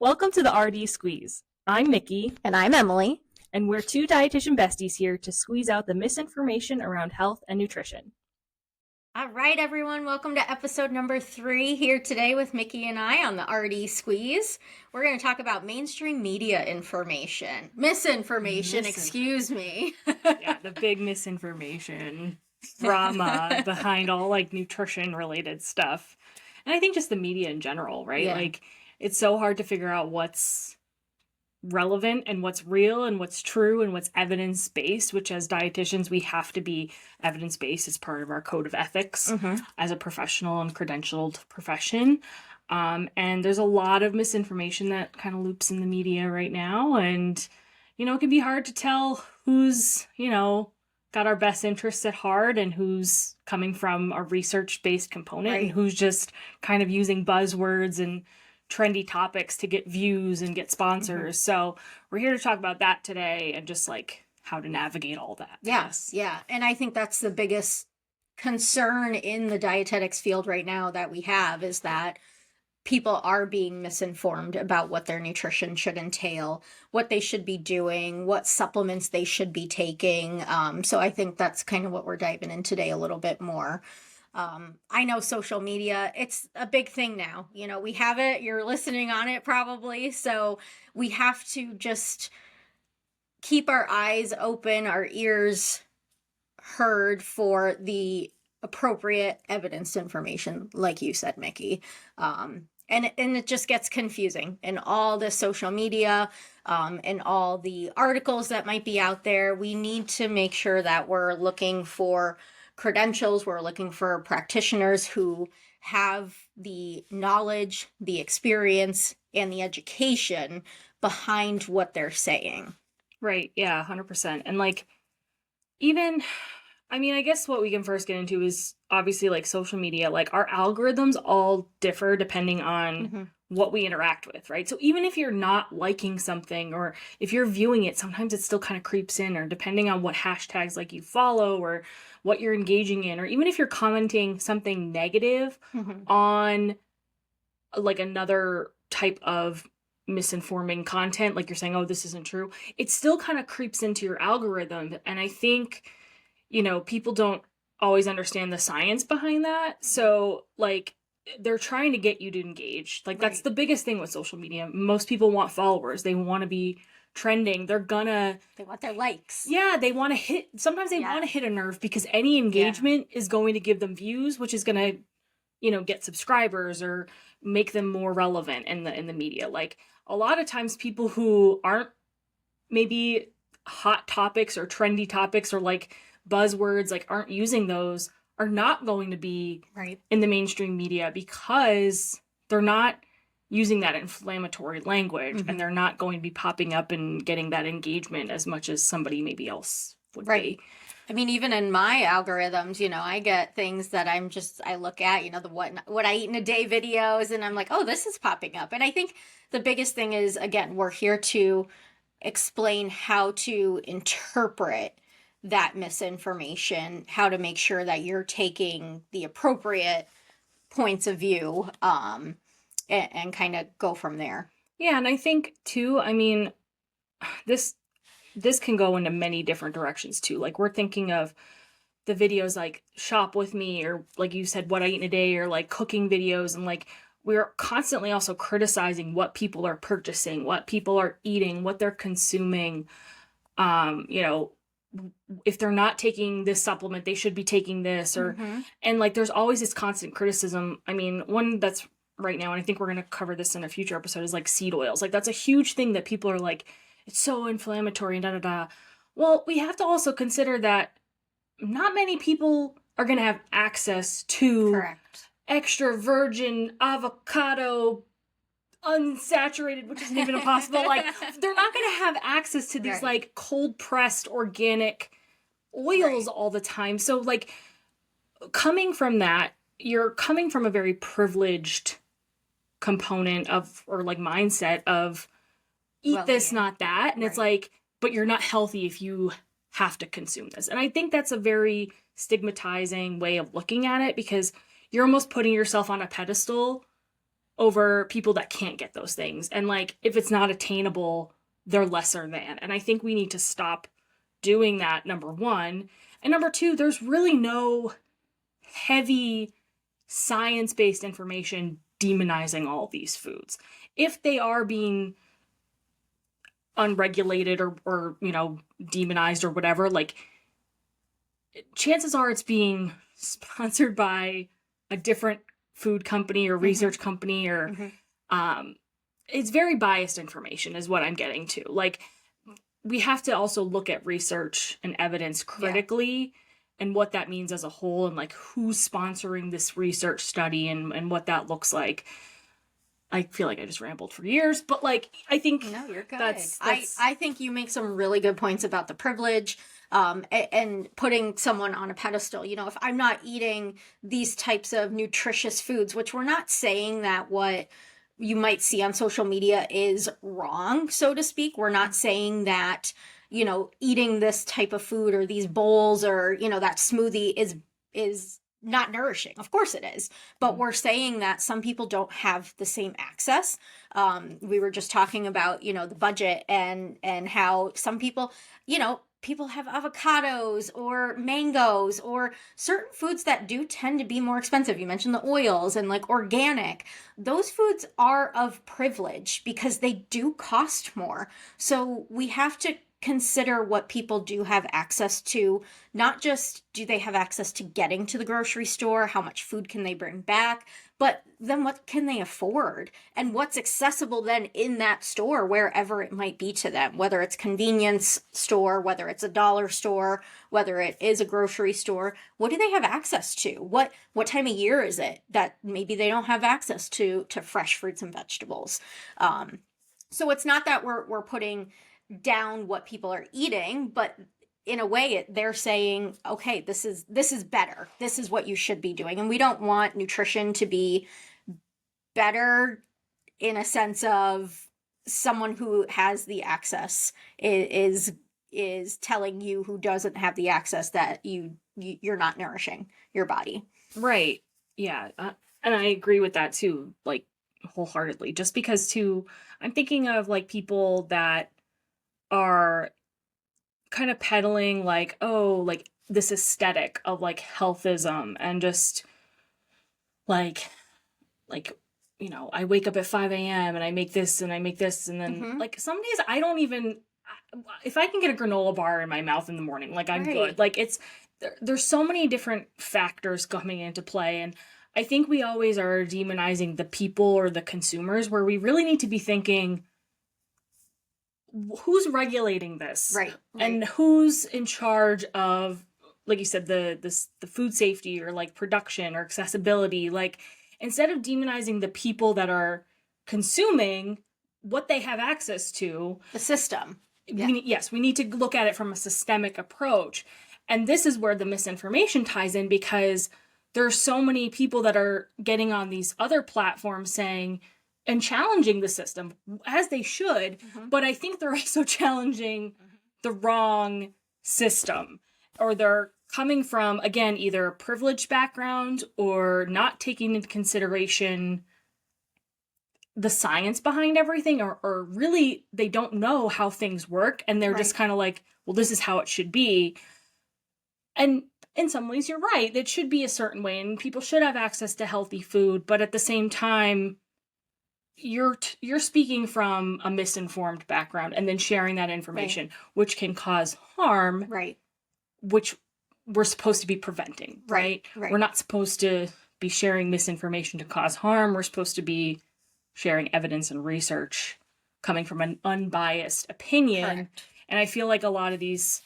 Welcome to the RD Squeeze. I'm Micki, And I'm Emily. and we're two dietitian besties here to squeeze out the misinformation around health and nutrition. All right, everyone. Welcome to episode number 3 here today with Micki and I on the RD Squeeze. We're going to talk about mainstream media misinformation, excuse me. Yeah, the big misinformation drama behind all like nutrition related stuff. And I think just the media in general, right? Yeah. Like it's so hard to figure out what's relevant and what's real and what's true and what's evidence-based, which as dietitians we have to be evidence-based as part of our code of ethics as a professional and credentialed profession. And there's a lot of misinformation that kind of loops in the media right now, and it can be hard to tell who's got our best interests at heart and who's coming from a research-based component, Right. and who's just kind of using buzzwords and trendy topics to get views and get sponsors. So we're here to talk about that today and just like how to navigate all that. Yes, yeah. And I think that's the biggest concern in the dietetics field right now that we have, is that people are being misinformed about what their nutrition should entail, what they should be doing, what supplements they should be taking. So I think that's kind of what we're diving in today a little bit more. I know social media, it's a big thing now. We have it, you're listening on it probably. So we have to just keep our eyes open, our ears heard for the appropriate evidence information, like you said, Micki. And it just gets confusing in all the social media, and all the articles that might be out there. We need to make sure that we're looking for credentials. We're looking for practitioners who have the knowledge, the experience, and the education behind what they're saying. Right. Yeah, 100%. And like, I guess what we can first get into is obviously like social media. Like our algorithms all differ depending on what we interact with, right? So even if you're not liking something, or if you're viewing it, sometimes it still kind of creeps in, or depending on what hashtags like you follow or what you're engaging in, or even if you're commenting something negative on like another type of misinforming content, like you're saying, oh, this isn't true, it still kind of creeps into your algorithm. And I think, people don't always understand the science behind that. So like they're trying to get you to engage. Like that's the biggest thing with social media. Most people want followers. They want to be trending. They want their likes. Yeah, they want to hit, sometimes they want to hit a nerve, because any engagement is going to give them views, which is going to, get subscribers or make them more relevant in the media. Like a lot of times people who aren't maybe hot topics or trendy topics or like buzzwords, like aren't using those, are not going to be in the mainstream media because they're not using that inflammatory language, and they're not going to be popping up and getting that engagement as much as somebody maybe else would be. I mean, even in my algorithms, I get things that I look at, the what I eat in a day videos, and I'm like, oh, this is popping up. And I think the biggest thing is, again, we're here to explain how to interpret that misinformation, how to make sure that you're taking the appropriate points of view, and kind of go from there. Yeah, and I think too, this can go into many different directions too. Like we're thinking of the videos like Shop With Me, or like you said, What I Eat in a Day, or like cooking videos, and like we're constantly also criticizing what people are purchasing, what people are eating, what they're consuming. If they're not taking this supplement, they should be taking this, or and like there's always this constant criticism. One that's right now, and I think we're going to cover this in a future episode, is like seed oils. Like that's a huge thing that people are like, it's so inflammatory and da-da-da. Well, we have to also consider that not many people are going to have access to extra virgin avocado, unsaturated, which isn't even impossible. Like they're not going to have access to these like cold pressed organic oils all the time. So like coming from that, you're coming from a very privileged component of, or like mindset of, eat this, not that. And it's like, but you're not healthy if you have to consume this. And I think that's a very stigmatizing way of looking at it, because you're almost putting yourself on a pedestal over people that can't get those things. And like, if it's not attainable, they're lesser than. And I think we need to stop doing that, number one. And number two, there's really no heavy science-based information demonizing all these foods. If they are being unregulated or demonized or whatever, like, chances are it's being sponsored by a different food company or research company, or it's very biased information is what I'm getting to. Like, we have to also look at research and evidence critically and what that means as a whole, and like who's sponsoring this research study and what that looks like. I feel like I just rambled for years, but like, I think no, you're good. That's I think you make some really good points about the privilege, and putting someone on a pedestal. You know, if I'm not eating these types of nutritious foods, which we're not saying that what you might see on social media is wrong, so to speak. We're not saying that, you know, eating this type of food or these bowls or, you know, that smoothie is not nourishing. Of course it is. But we're saying that some people don't have the same access. We were just talking about, you know, the budget and how some people, you know, people have avocados or mangoes or certain foods that do tend to be more expensive. You mentioned the oils and like organic. Those foods are of privilege because they do cost more. So we have to consider what people do have access to. Not just do they have access to getting to the grocery store, how much food can they bring back, but then what can they afford and what's accessible then in that store, wherever it might be to them, whether it's convenience store, whether it's a dollar store, whether it is a grocery store. What do they have access to? What time of year is it that maybe they don't have access to fresh fruits and vegetables? So it's not that we're putting down what people are eating, but in a way they're saying, okay, this is better. This is what you should be doing. And we don't want nutrition to be better in a sense of someone who has the access is telling you who doesn't have the access that you're not nourishing your body. Right. Yeah. And I agree with that too, like, wholeheartedly. Just because too, I'm thinking of like people that are kind of peddling like, oh, like this aesthetic of like healthism and just like, you know, I wake up at 5 a.m. and I make this and I make this. And then like some days I don't even, if I can get a granola bar in my mouth in the morning, like I'm good. Like there's so many different factors coming into play. And I think we always are demonizing the people or the consumers, where we really need to be thinking, who's regulating this? Right. And who's in charge of, like you said, the food safety or like production or accessibility? Like, instead of demonizing the people that are consuming what they have access to, the system. We need to look at it from a systemic approach. And this is where the misinformation ties in, because there's so many people that are getting on these other platforms saying and challenging the system, as they should, but I think they're also challenging the wrong system, or they're coming from, again, either a privileged background or not taking into consideration the science behind everything, or really they don't know how things work, and they're just kind of like, well, this is how it should be. And in some ways you're right, it should be a certain way and people should have access to healthy food, but at the same time, you're speaking from a misinformed background and then sharing that information, which can cause harm, which we're supposed to be preventing, right? We're not supposed to be sharing misinformation to cause harm. We're supposed to be sharing evidence and research coming from an unbiased opinion. And I feel like a lot of these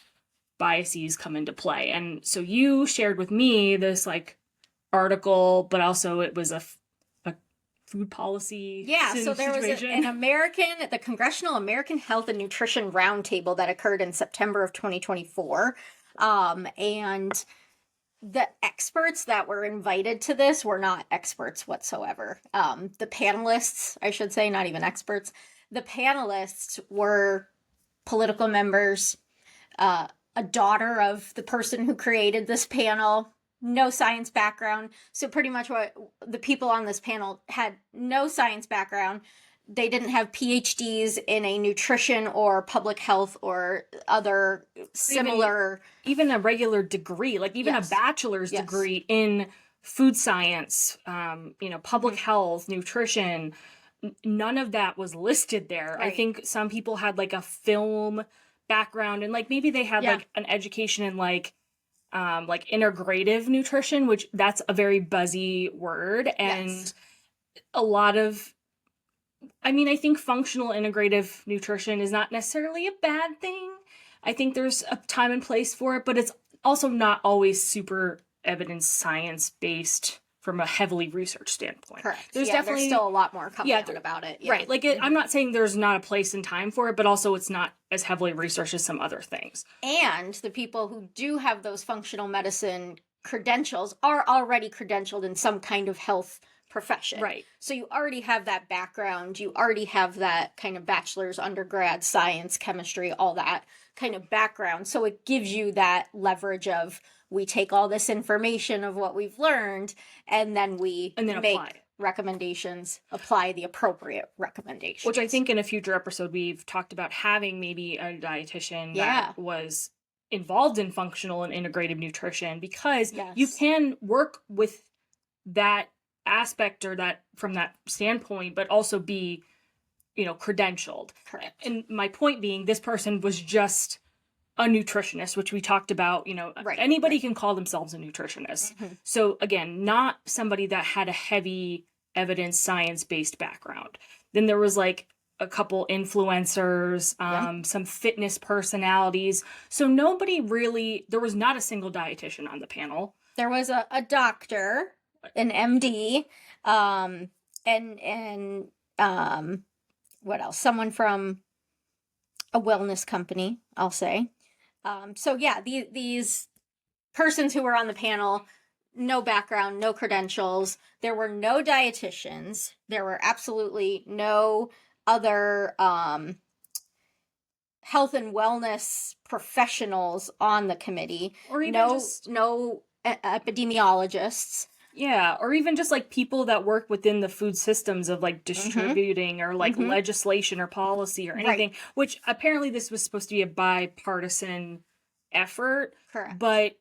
biases come into play. And so you shared with me this like article, but also it was a food policy. So there was the Congressional American Health and Nutrition Roundtable that occurred in September of 2024. And the experts that were invited to this were not experts whatsoever. The panelists, I should say, not even experts. The panelists were political members, a daughter of the person who created this panel, no science background. So pretty much what the people on this panel had, no science background. They didn't have PhDs in a nutrition or public health or other similar, even a regular degree, like even Yes. a bachelor's Yes. degree in food science, public health, nutrition. None of that was listed there. I Right. think some people had like a film background, and like maybe they had Yeah. like an education in like integrative nutrition, which that's a very buzzy word. And Yes. a lot of, I mean, I think functional integrative nutrition is not necessarily a bad thing. I think there's a time and place for it, but it's also not always super evidence science based from a heavily researched standpoint. Correct. There's Yeah, definitely there's still a lot more coming out about it. Yeah. Right. Like I'm not saying there's not a place and time for it, but also it's not as heavily researched as some other things. And the people who do have those functional medicine credentials are already credentialed in some kind of health profession. Right. So you already have that background. You already have that kind of bachelor's, undergrad, science, chemistry, all that kind of background. So it gives you that leverage of, we take all this information of what we've learned and then we make apply it. Recommendations, apply the appropriate recommendations. Which I think in a future episode we've talked about having maybe a dietitian that was involved in functional and integrative nutrition, because you can work with that aspect or that from that standpoint, but also be, credentialed. Correct. And my point being, this person was just a nutritionist, which we talked about, anybody can call themselves a nutritionist. So again, not somebody that had a heavy evidence science-based background. Then there was like a couple influencers, some fitness personalities. So there was not a single dietitian on the panel. There was a doctor, an MD, and what else? Someone from a wellness company, I'll say. So yeah, these persons who were on the panel, no background, no credentials. There were no dietitians. There were absolutely no other health and wellness professionals on the committee. Or even no epidemiologists. Yeah, or even just like people that work within the food systems of like distributing or like legislation or policy or anything, which apparently this was supposed to be a bipartisan effort. Correct. But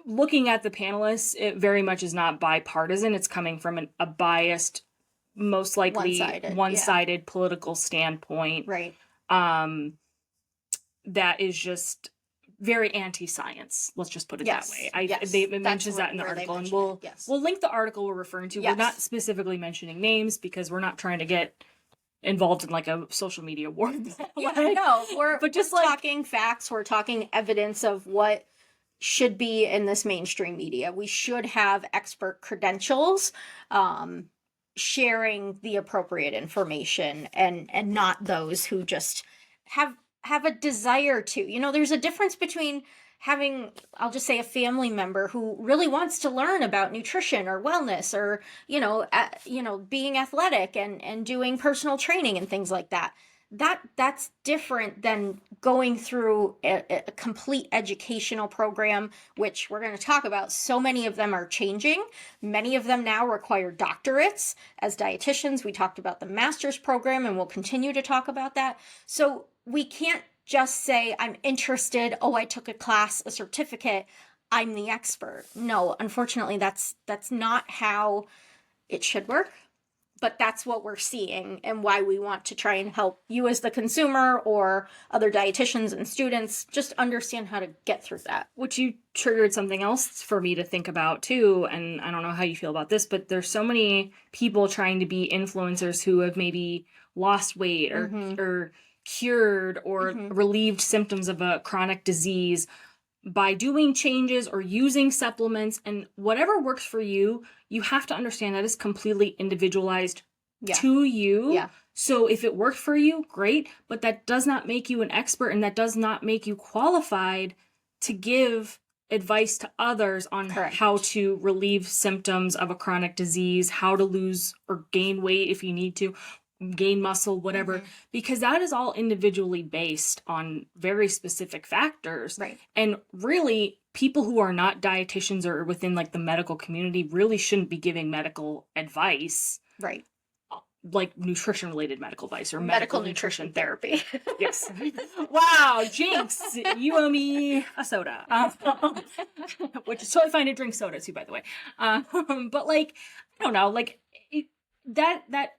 looking at the panelists, it very much is not bipartisan. It's coming from a biased, most likely one-sided political standpoint. Right. That is just very anti-science. Let's just put it that way. It mentions that in the article, and we'll link the article we're referring to. We're not specifically mentioning names because we're not trying to get involved in like a social media war. No, we're talking facts. We're talking evidence of what should be in this mainstream media. We should have expert credentials, sharing the appropriate information, and not those who just have a desire to. There's a difference between having, I'll just say, a family member who really wants to learn about nutrition or wellness or, being athletic and doing personal training and things like that. That's different than going through a complete educational program, which we're going to talk about. So many of them are changing. Many of them now require doctorates. As dietitians, we talked about the master's program, and we'll continue to talk about that. So we can't just say, I'm interested. Oh, I took a class, a certificate, I'm the expert. No, unfortunately, that's not how it should work. But that's what we're seeing, and why we want to try and help you as the consumer or other dietitians and students just understand how to get through that. Which you triggered something else for me to think about too, and I don't know how you feel about this, but there's so many people trying to be influencers who have maybe lost weight or cured or relieved symptoms of a chronic disease by doing changes or using supplements, and whatever works for you, you have to understand that is completely individualized to you. Yeah. So if it worked for you, great, but that does not make you an expert, and that does not make you qualified to give advice to others on how to relieve symptoms of a chronic disease, how to lose or gain weight if you need to. gain muscle, whatever, because that is all individually based on very specific factors. Right. And really, people who are not dietitians or within like the medical community really shouldn't be giving medical advice. Right. Like nutrition related medical advice or Medical nutrition therapy. Yes. Wow, Jinx, you owe me a soda. Which is totally fine to drink soda too, by the way. But like, I don't know, like that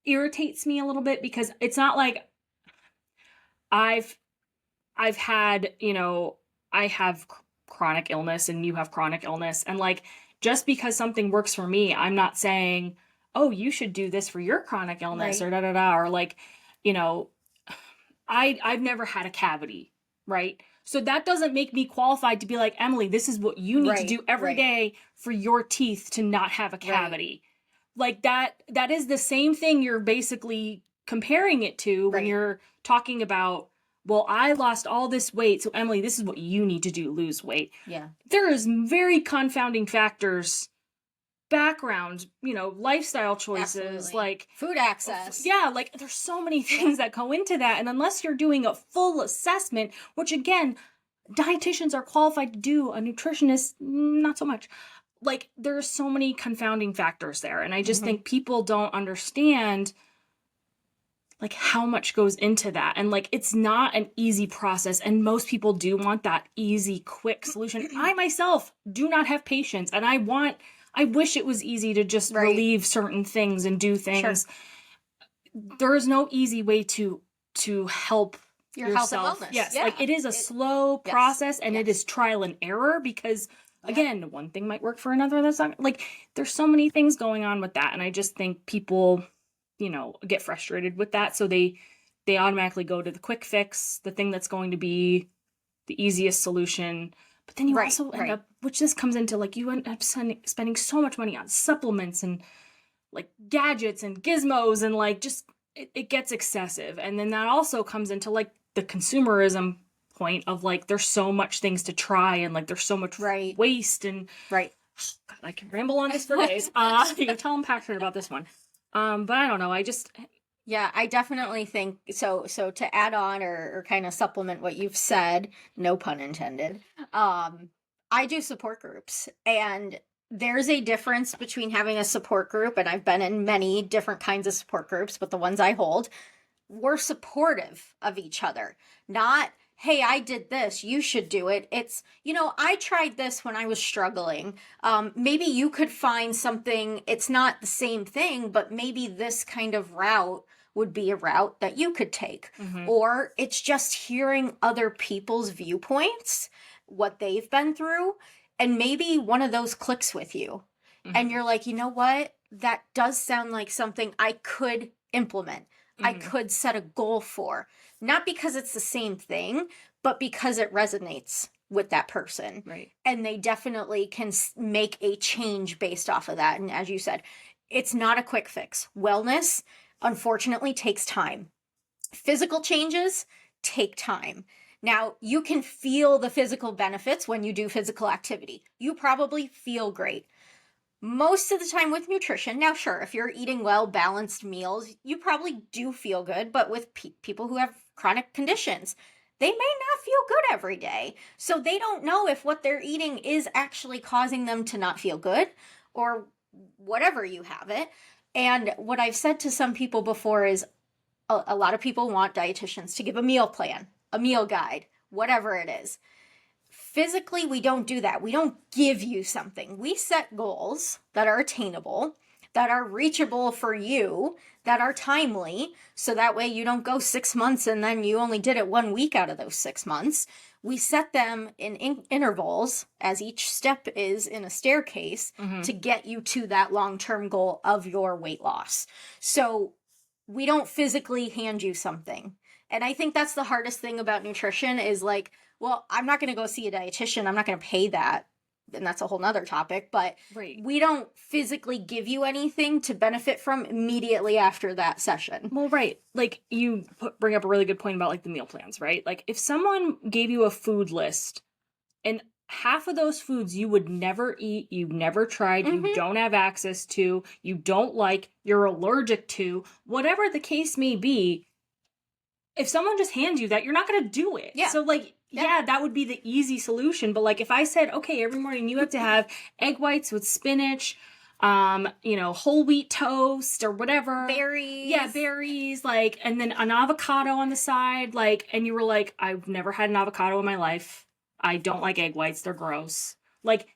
irritates me a little bit because it's not like I've had, you know, I have chronic illness and you have chronic illness, and like just because something works for me, I'm not saying, oh, you should do this for your chronic illness, right. or da da da, or like, you know, I've never had a cavity, right? So that doesn't make me qualified to be like, Emily, this is what you need to do every day for your teeth to not have a cavity. Like that is the same thing you're basically comparing it to when you're talking about, well, I lost all this weight, so Emily, this is what you need to do, lose weight. Yeah. There is very confounding factors, background, you know, lifestyle choices, Absolutely. like food access. Yeah, like there's so many things that go into that. And unless you're doing a full assessment, which again, dietitians are qualified to do, a nutritionist, not so much. Like there's so many confounding factors there. And I just think people don't understand like how much goes into that. And like it's not an easy process. And most people do want that easy, quick solution. I myself do not have patience, and I wish it was easy to just relieve certain things and do things. There is no easy way to help your yourself. Health and wellness. Yes, like it is a slow process, and it is trial and error because again, one thing might work for another. That's not like there's so many things going on with that, and I just think people, you know, get frustrated with that, so they automatically go to the quick fix, the thing that's going to be the easiest solution. But then you also end up, which this comes into, like you end up spending so much money on supplements and like gadgets and gizmos, and like just it gets excessive. And then that also comes into like the consumerism point of like there's so much things to try, and like there's so much waste, and God, I can ramble on this for days. You can tell I'm passionate about this one. But I don't know, I definitely think so to add on or kind of supplement what you've said, no pun intended. I do support groups, and there's a difference between having a support group, and I've been in many different kinds of support groups, but the ones I hold, we're supportive of each other. Not, hey, I did this, you should do it. It's, you know, I tried this when I was struggling. Maybe you could find something, it's not the same thing, but maybe this kind of route would be a route that you could take. Or it's just hearing other people's viewpoints, what they've been through, and maybe one of those clicks with you. And you're like, you know what? That does sound like something I could implement. I could set a goal for. Not because it's the same thing, but because it resonates with that person. And they definitely can make a change based off of that. And as you said, it's not a quick fix. Wellness, unfortunately, takes time. Physical changes take time. Now, you can feel the physical benefits when you do physical activity. You probably feel great. Most of the time with nutrition, now sure, if you're eating well, balanced meals, you probably do feel good, but with people who have chronic conditions, they may not feel good every day. So they don't know if what they're eating is actually causing them to not feel good, or whatever you have it. And what I've said to some people before is a lot of people want dietitians to give a meal plan, a meal guide, whatever it is. Physically, we don't do that. We don't give you something. We set goals that are attainable, that are reachable for you, that are timely, so that way you don't go 6 months and then you only did it 1 week out of those 6 months. We set them in intervals, as each step is in a staircase, to get you to that long-term goal of your weight loss. So we don't physically hand you something. And I think that's the hardest thing about nutrition is like, well, I'm not going to go see a dietitian. I'm not going to pay that. And that's a whole nother topic. But we don't physically give you anything to benefit from immediately after that session. Well, like you bring up a really good point about like the meal plans, right? Like if someone gave you a food list and half of those foods you would never eat, you've never tried, you don't have access to, you don't like, you're allergic to, whatever the case may be. If someone just hands you that, you're not going to do it. Yeah. So, like, yeah, that would be the easy solution. But, like, if I said, okay, every morning you have to have egg whites with spinach, whole wheat toast or whatever. Berries. Yeah, berries, like, and then an avocado on the side, like, and you were like, I've never had an avocado in my life. I don't like egg whites. They're gross. Like,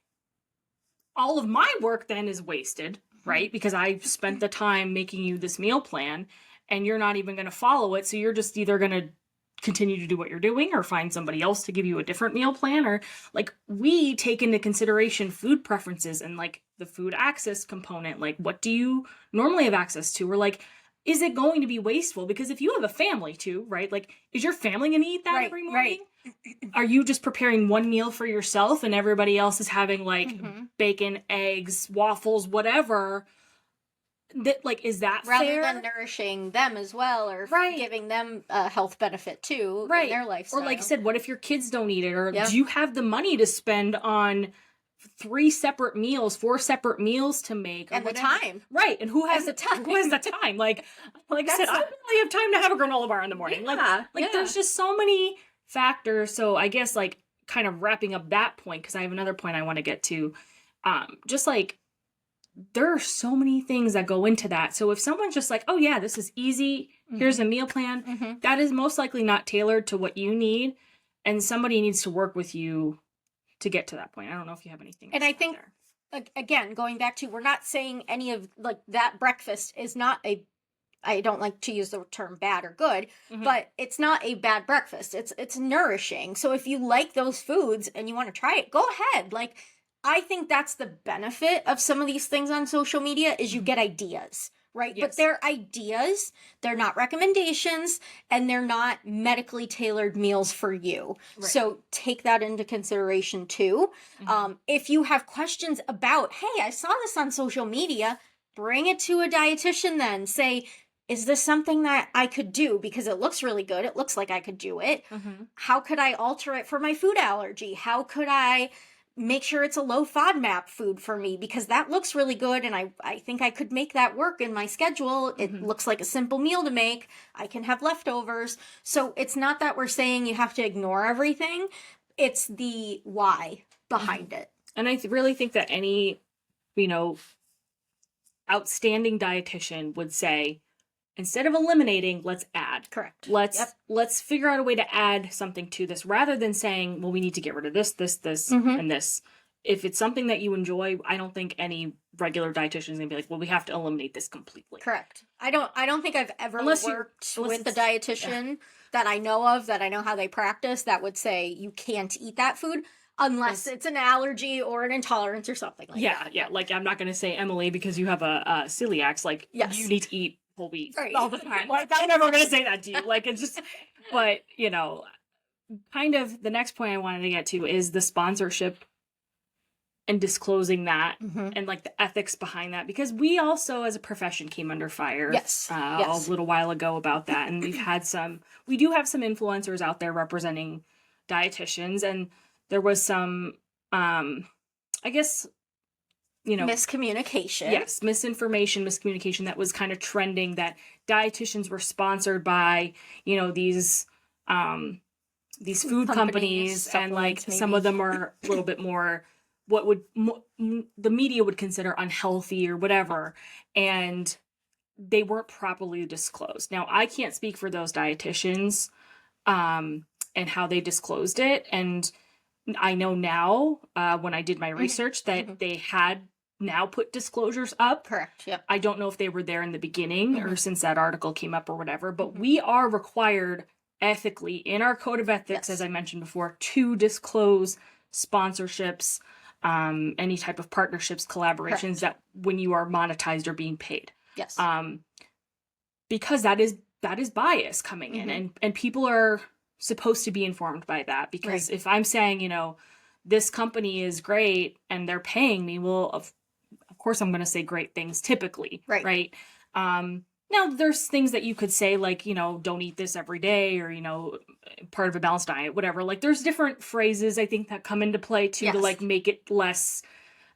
all of my work then is wasted, right? Because I spent the time making you this meal plan, and you're not even going to follow it. So you're just either going to continue to do what you're doing or find somebody else to give you a different meal plan. Or, like, we take into consideration food preferences and, like, the food access component. Like, what do you normally have access to? Or, like, is it going to be wasteful? Because if you have a family too, right? Like, is your family going to eat that every morning? Are you just preparing one meal for yourself and everybody else is having, like, bacon, eggs, waffles, whatever? That, like, is that rather fair? than nourishing them as well, or giving them a health benefit too in their lifestyle? Or, like I said, what if your kids don't eat it? Or do you have the money to spend on 4 separate meals to make? Or and whatever? the time. Right. And who has the time? Who has the time? Like I said, I don't really have time to have a granola bar in the morning. There's just so many factors. So I guess, like, kind of wrapping up that point, because I have another point I want to get to. Just, like, there are so many things that go into that. So if someone's just like, oh yeah, this is easy, here's a meal plan, that is most likely not tailored to what you need. And somebody needs to work with you to get to that point. I don't know if you have anything. And I think, again, going back to, we're not saying any of, like, that breakfast is not I don't like to use the term bad or good, but it's not a bad breakfast. It's nourishing. So if you like those foods and you want to try it, go ahead. Like, I think that's the benefit of some of these things on social media is you get ideas, right? Yes. But they're ideas, they're not recommendations, and they're not medically tailored meals for you. Right. So take that into consideration too. If you have questions about, hey, I saw this on social media, bring it to a dietitian then. Say, is this something that I could do? Because it looks really good. It looks like I could do it. How could I alter it for my food allergy? How could I make sure it's a low FODMAP food for me? Because that looks really good, and I think I could make that work in my schedule. It looks like a simple meal to make. I can have leftovers. So it's not that we're saying you have to ignore everything. It's the why behind it. And I really think that any, outstanding dietitian would say, instead of eliminating, let's add. Correct. Let's figure out a way to add something to this, rather than saying, well, we need to get rid of this, and this. If it's something that you enjoy, I don't think any regular dietitian is gonna be like, well, we have to eliminate this completely. Correct. I don't think I've ever worked with a dietitian that I know of, that I know how they practice, that would say you can't eat that food unless it's an allergy or an intolerance or something like that. Yeah. Like, I'm not gonna say, Emily, because you have a celiac, like, you need to eat whole wheat all the time. Like, I'm never going to say that to you. Like, it's just, but, kind of the next point I wanted to get to is the sponsorship and disclosing that and, like, the ethics behind that, because we also as a profession came under fire a little while ago about that. And we do have some influencers out there representing dietitians, and there was some, I guess, miscommunication. Yes, miscommunication that was kind of trending, that dietitians were sponsored by, these food companies, and, like, maybe. Some of them are a little bit more what would the media would consider unhealthy or whatever, and they weren't properly disclosed. Now, I can't speak for those dietitians and how they disclosed it, and I know now when I did my research that they had now put disclosures up. Correct. Yep. I don't know if they were there in the beginning or since that article came up or whatever, but we are required ethically in our code of ethics, as I mentioned before, to disclose sponsorships, any type of partnerships, collaborations that when you are monetized or being paid. Yes. Because that is bias coming in, and people are supposed to be informed by that, because if I'm saying, this company is great and they're paying me, well, of course I'm going to say great things typically. Right. Now, there's things that you could say, like, don't eat this every day, or, part of a balanced diet, whatever. Like, there's different phrases, I think, that come into play, too, to, Yes. like, make it less,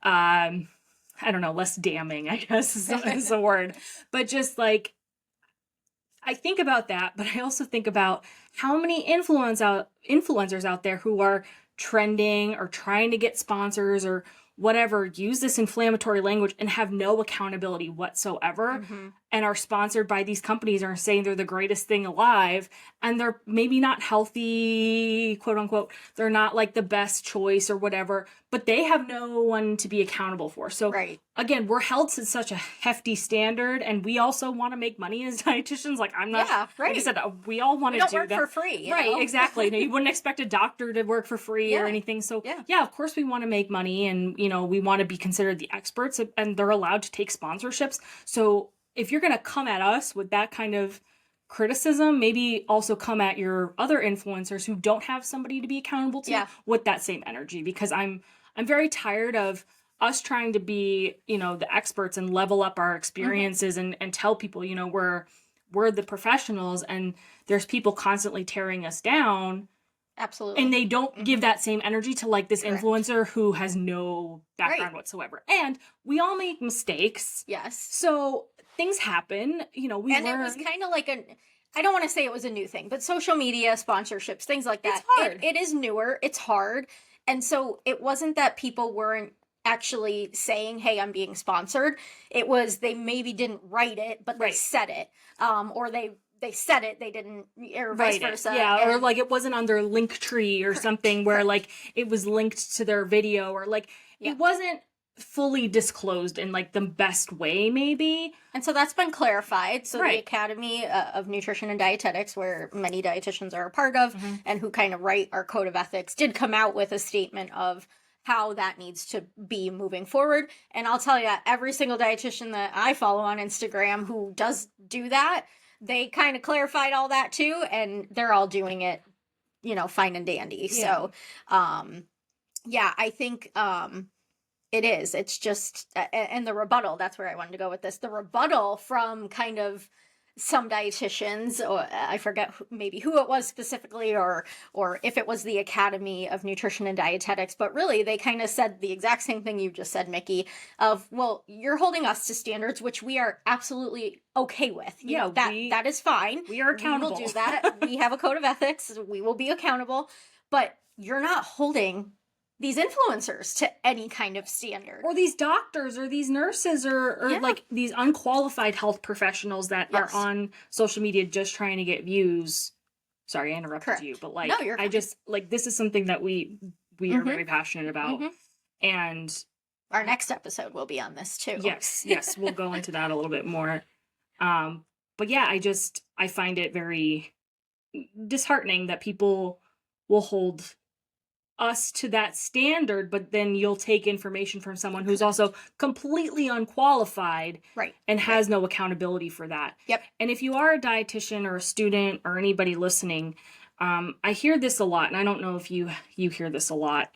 I don't know, less damning, I guess is the word. But just, like, I think about that, but I also think about how many influencers out there who are trending or trying to get sponsors or whatever, use this inflammatory language and have no accountability whatsoever, and are sponsored by these companies, are saying they're the greatest thing alive, and they're maybe not healthy, quote unquote. They're not like the best choice or whatever, but they have no one to be accountable for. So Right. again, we're held to such a hefty standard, and we also want to make money as dietitians. Like, I'm not, Yeah, right. like I said, we all want We to don't do work that for free, you right? know? Exactly. You wouldn't expect a doctor to work for free or Yeah. anything. So Yeah. of course we want to make money, and we want to be considered the experts, and they're allowed to take sponsorships. So if you're going to come at us with that kind of criticism, maybe also come at your other influencers who don't have somebody to be accountable to Yeah. with that same energy, because I'm very tired of us trying to be, the experts and level up our experiences, and tell people, we're the professionals, and there's people constantly tearing us down. Absolutely. And they don't give that same energy to, like, this Correct. influencer who has no background Right. whatsoever. And we all make mistakes. Yes. So things happen, we And learn. it was kind of like I don't want to say it was a new thing, but social media sponsorships, things like that. It's hard. It is newer. It's hard. And so it wasn't that people weren't actually saying, hey, I'm being sponsored. It was they maybe didn't write it, but they Right. said it. Or they said it, they didn't, or vice Write it. versa. Yeah, or And- like it wasn't on their link tree or something where like it was linked to their video, or like Yeah. it wasn't fully disclosed in like the best way, maybe. And so that's been clarified. So Right. the Academy of Nutrition and Dietetics, where many dietitians are a part of, and who kind of write our code of ethics, did come out with a statement of how that needs to be moving forward. And I'll tell you, every single dietitian that I follow on Instagram who does do that, they kind of clarified all that too, and they're all doing it, fine and dandy. Yeah. So, yeah, I think it is. It's just, and the rebuttal, that's where I wanted to go with this. The rebuttal from kind of some dietitians, or I forget maybe who it was specifically, or if it was the Academy of Nutrition and Dietetics, but really they kind of said the exact same thing you just said, Micki, of, well, you're holding us to standards, which we are absolutely okay with. You know, that is fine. We are accountable. We will do that. We have a code of ethics. We will be accountable, but you're not holding these influencers to any kind of standard. Or these doctors or these nurses or Yeah. like these unqualified health professionals that Yes. are on social media just trying to get views. Sorry, I interrupted Correct. you, but like No, you're I fine. just like this is something that we are very passionate about. Mhm. And Our next episode will be on this too. yes, we'll go into that a little bit more. But yeah, I find it very disheartening that people will hold us to that standard, but then you'll take information from someone who's also completely unqualified, Right. and has no accountability for that. Yep. And if you are a dietitian or a student or anybody listening, I hear this a lot, and I don't know if you hear this a lot,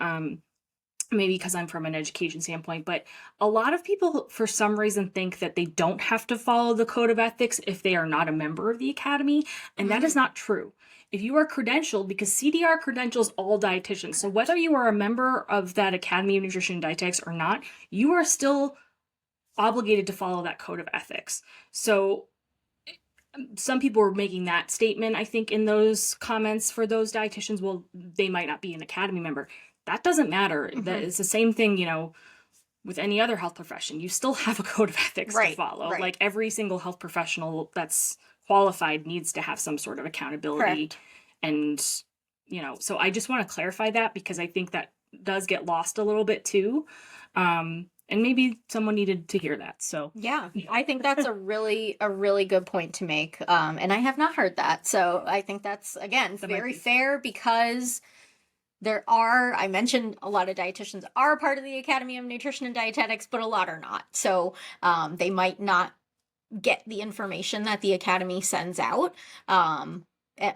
maybe because I'm from an education standpoint, but a lot of people for some reason think that they don't have to follow the code of ethics if they are not a member of the academy, and that is not true. If you are credentialed, because CDR credentials all dietitians, so whether you are a member of that Academy of Nutrition and Dietetics or not, you are still obligated to follow that code of ethics. So some people were making that statement, I think, in those comments for those dietitians. Well, they might not be an academy member. That doesn't matter. That it's the same thing, with any other health profession. You still have a code of ethics to follow. Right. Like every single health professional that's qualified needs to have some sort of accountability. Correct. And, so I just want to clarify that, because I think that does get lost a little bit too. And maybe someone needed to hear that. So Yeah, I think that's a really good point to make. And I have not heard that. So I think that's, again, That might very be- fair, because I mentioned a lot of dietitians are a part of the Academy of Nutrition and Dietetics, but a lot are not. So they might not get the information that the Academy sends out.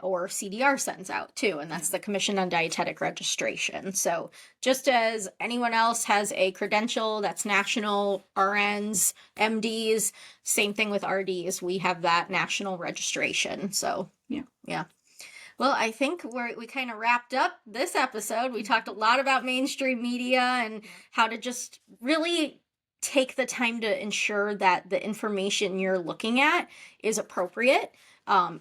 or CDR sends out too, and that's the Commission on Dietetic Registration. So just as anyone else has a credential that's national, RNs, MDs, same thing with RDs, we have that national registration. So yeah. Well, I think we kind of wrapped up this episode. We talked a lot about mainstream media and how to just really take the time to ensure that the information you're looking at is appropriate,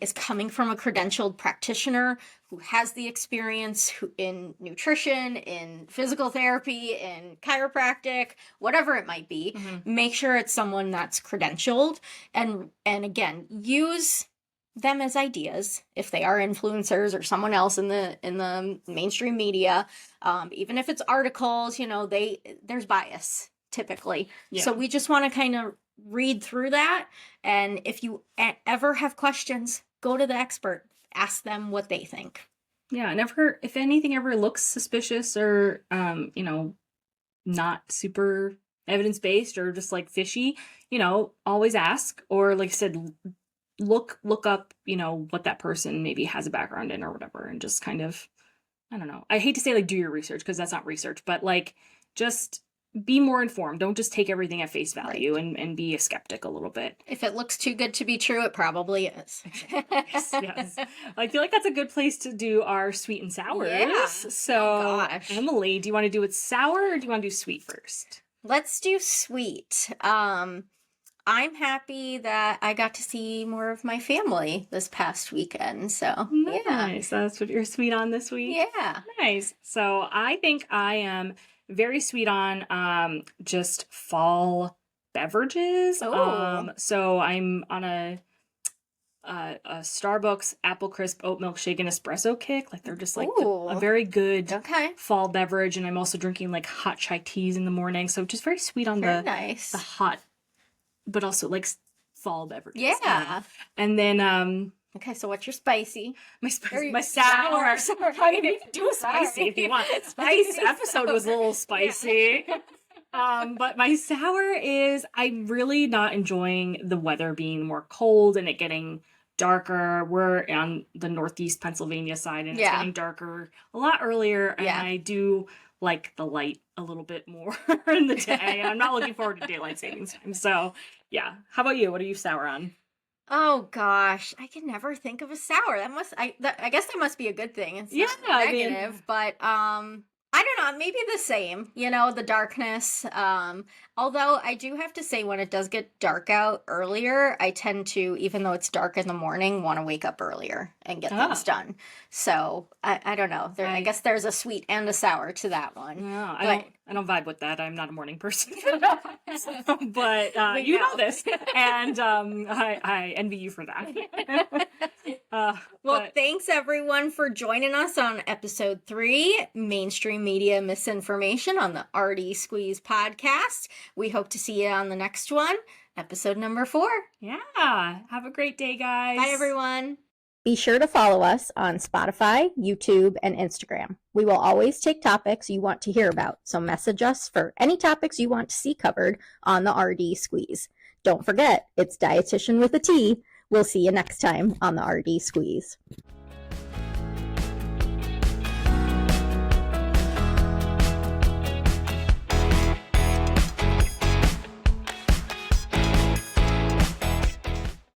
is coming from a credentialed practitioner who has the experience in nutrition, in physical therapy, in chiropractic, whatever it might be. Make sure it's someone that's credentialed, and again, use them as ideas if they are influencers or someone else in the mainstream media. Even if it's articles, there's bias typically. So we just want to kind of read through that, and if you ever have questions, go to the expert, ask them what they think. And if anything ever looks suspicious or not super evidence-based or just like fishy, always ask, or like I said, look up what that person maybe has a background in or whatever, and just kind of, I don't know, I hate to say like do your research because that's not research, but like just be more informed. Don't just take everything at face value, and be a skeptic a little bit. If it looks too good to be true, it probably is. Yes. I feel like that's a good place to do our sweet and sours. So Emily, do you want to do it sour or do you want to do sweet first? Let's do sweet. I'm happy that I got to see more of my family this past weekend. So nice. That's what you're sweet on this week? Yeah. Nice. So I think I am very sweet on just fall beverages. So I'm on a Starbucks apple crisp oat milkshake and espresso kick. Like they're just like a very good fall beverage. And I'm also drinking like hot chai teas in the morning. So just very sweet on the hot, but also like fall beverages. Yeah. And then okay, so what's your spicy? My sour. I mean, do a spicy if you want. This episode was a little spicy. But my sour is, I'm really not enjoying the weather being more cold and it getting darker. We're on the northeast Pennsylvania side and it's getting darker a lot earlier. And I do like the light a little bit more in the day. I'm not looking forward to daylight savings time. So yeah. How about you? What are you sour on? Oh gosh, I can never think of a sour. I guess that must be a good thing. It's not negative, but I don't know, maybe the same, the darkness. Although I do have to say, when it does get dark out earlier, I tend to, even though it's dark in the morning, want to wake up earlier and get things done. So I don't know. I guess there's a sweet and a sour to that one. No, I don't vibe with that. I'm not a morning person. But you know this, and I envy you for that. Well, thanks everyone for joining us on episode 3, Mainstream Media Misinformation, on the RD Squeeze podcast. We hope to see you on the next one, episode number 4. Yeah. Have a great day, guys. Bye, everyone. Be sure to follow us on Spotify, YouTube, and Instagram. We will always take topics you want to hear about, so message us for any topics you want to see covered on the RD Squeeze. Don't forget, it's dietitian with a T. We'll see you next time on the RD Squeeze.